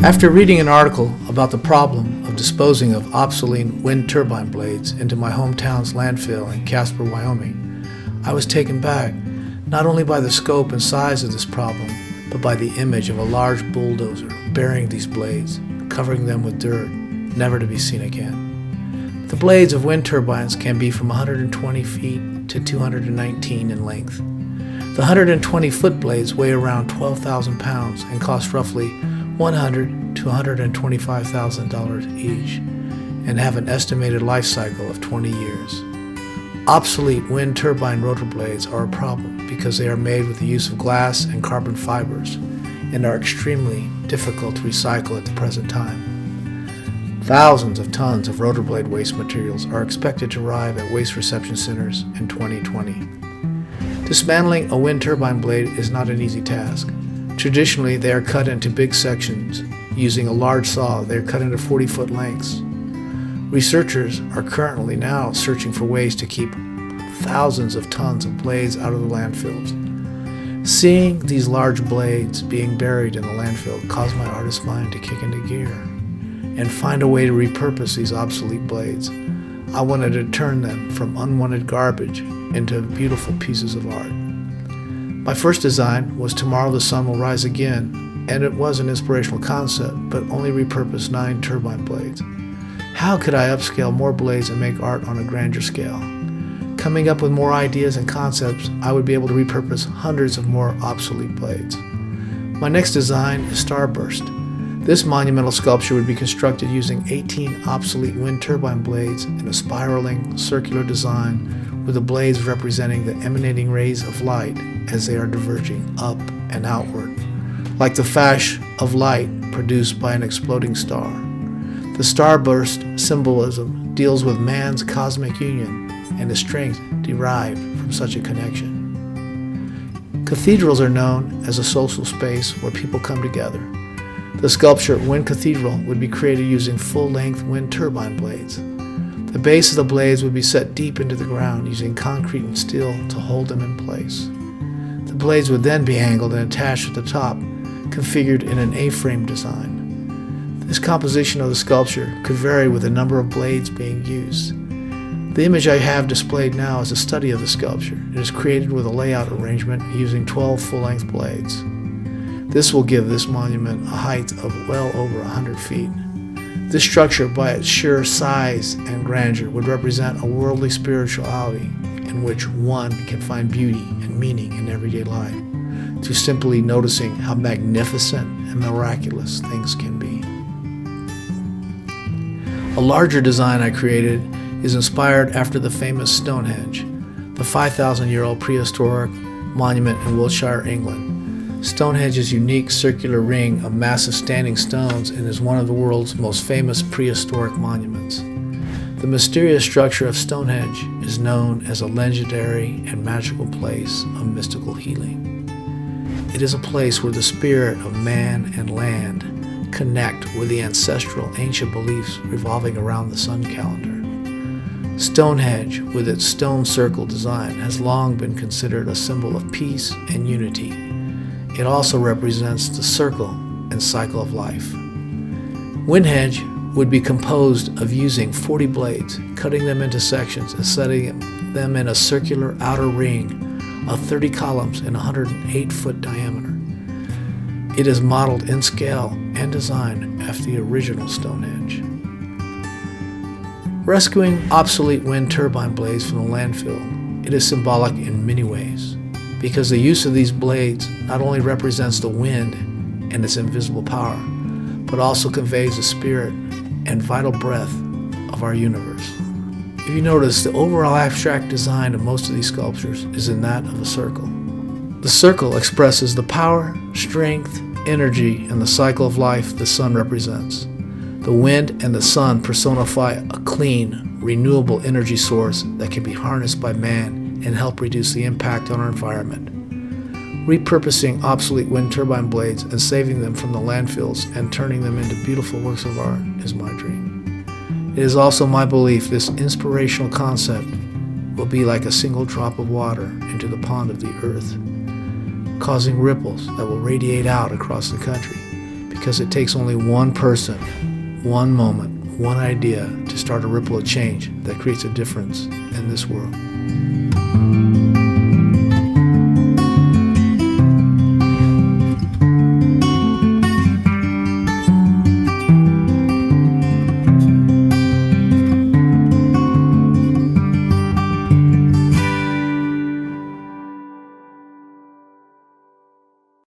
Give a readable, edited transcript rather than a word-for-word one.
After reading an article about the problem of disposing of obsolete wind turbine blades into my hometown's landfill in Casper, Wyoming, I was taken back not only by the scope and size of this problem, but by the image of a large bulldozer burying these blades, covering them with dirt, never to be seen again. The blades of wind turbines can be from 120 feet to 219 in length. The 120-foot blades weigh around 12,000 pounds and cost roughly $100,000 to $125,000 each, and have an estimated life cycle of 20 years. Obsolete wind turbine rotor blades are a problem because they are made with the use of glass and carbon fibers and are extremely difficult to recycle at the present time. Thousands of tons of rotor blade waste materials are expected to arrive at waste reception centers in 2020. Dismantling a wind turbine blade is not an easy task. Traditionally, they are cut into big sections. Using a large saw, they are cut into 40-foot lengths. Researchers are currently now searching for ways to keep thousands of tons of blades out of the landfills. Seeing these large blades being buried in the landfill caused my artist mind to kick into gear and find a way to repurpose these obsolete blades. I wanted to turn them from unwanted garbage into beautiful pieces of art. My first design was Tomorrow the Sun Will Rise Again, and it was an inspirational concept, but only repurposed 9 turbine blades. How could I upscale more blades and make art on a grander scale? Coming up with more ideas and concepts, I would be able to repurpose hundreds of more obsolete blades. My next design is Starburst. This monumental sculpture would be constructed using 18 obsolete wind turbine blades in a spiraling, circular design, with the blades representing the emanating rays of light as they are diverging up and outward, like the flash of light produced by an exploding star. The Starburst symbolism deals with man's cosmic union and the strength derived from such a connection. Cathedrals are known as a social space where people come together. The sculpture Wind Cathedral would be created using full-length wind turbine blades. The base of the blades would be set deep into the ground using concrete and steel to hold them in place. The blades would then be angled and attached at the top, configured in an A-frame design. This composition of the sculpture could vary with the number of blades being used. The image I have displayed now is a study of the sculpture. It is created with a layout arrangement using 12 full-length blades. This will give this monument a height of well over 100 feet. This structure, by its sheer size and grandeur, would represent a worldly spirituality in which one can find beauty and meaning in everyday life, to simply noticing how magnificent and miraculous things can be. A larger design I created is inspired after the famous Stonehenge, the 5,000-year-old prehistoric monument in Wiltshire, England. Stonehenge's unique circular ring of massive standing stones and is one of the world's most famous prehistoric monuments. The mysterious structure of Stonehenge is known as a legendary and magical place of mystical healing. It is a place where the spirit of man and land connect with the ancestral ancient beliefs revolving around the sun calendar. Stonehenge, with its stone circle design, has long been considered a symbol of peace and unity. It also represents the circle and cycle of life. Windhenge would be composed of using 40 blades, cutting them into sections and setting them in a circular outer ring of 30 columns in 108-foot diameter. It is modeled in scale and design after the original Stonehenge. Rescuing obsolete wind turbine blades from the landfill, it is symbolic in many ways, because the use of these blades not only represents the wind and its invisible power, but also conveys the spirit and vital breath of our universe. If you notice, the overall abstract design of most of these sculptures is in that of a circle. The circle expresses the power, strength, energy, and the cycle of life the sun represents. The wind and the sun personify a clean, renewable energy source that can be harnessed by man and help reduce the impact on our environment. Repurposing obsolete wind turbine blades and saving them from the landfills and turning them into beautiful works of art is my dream. It is also my belief this inspirational concept will be like a single drop of water into the pond of the earth, causing ripples that will radiate out across the country, because because it takes only one person, one moment, one idea to start a ripple of change that creates a difference in this world.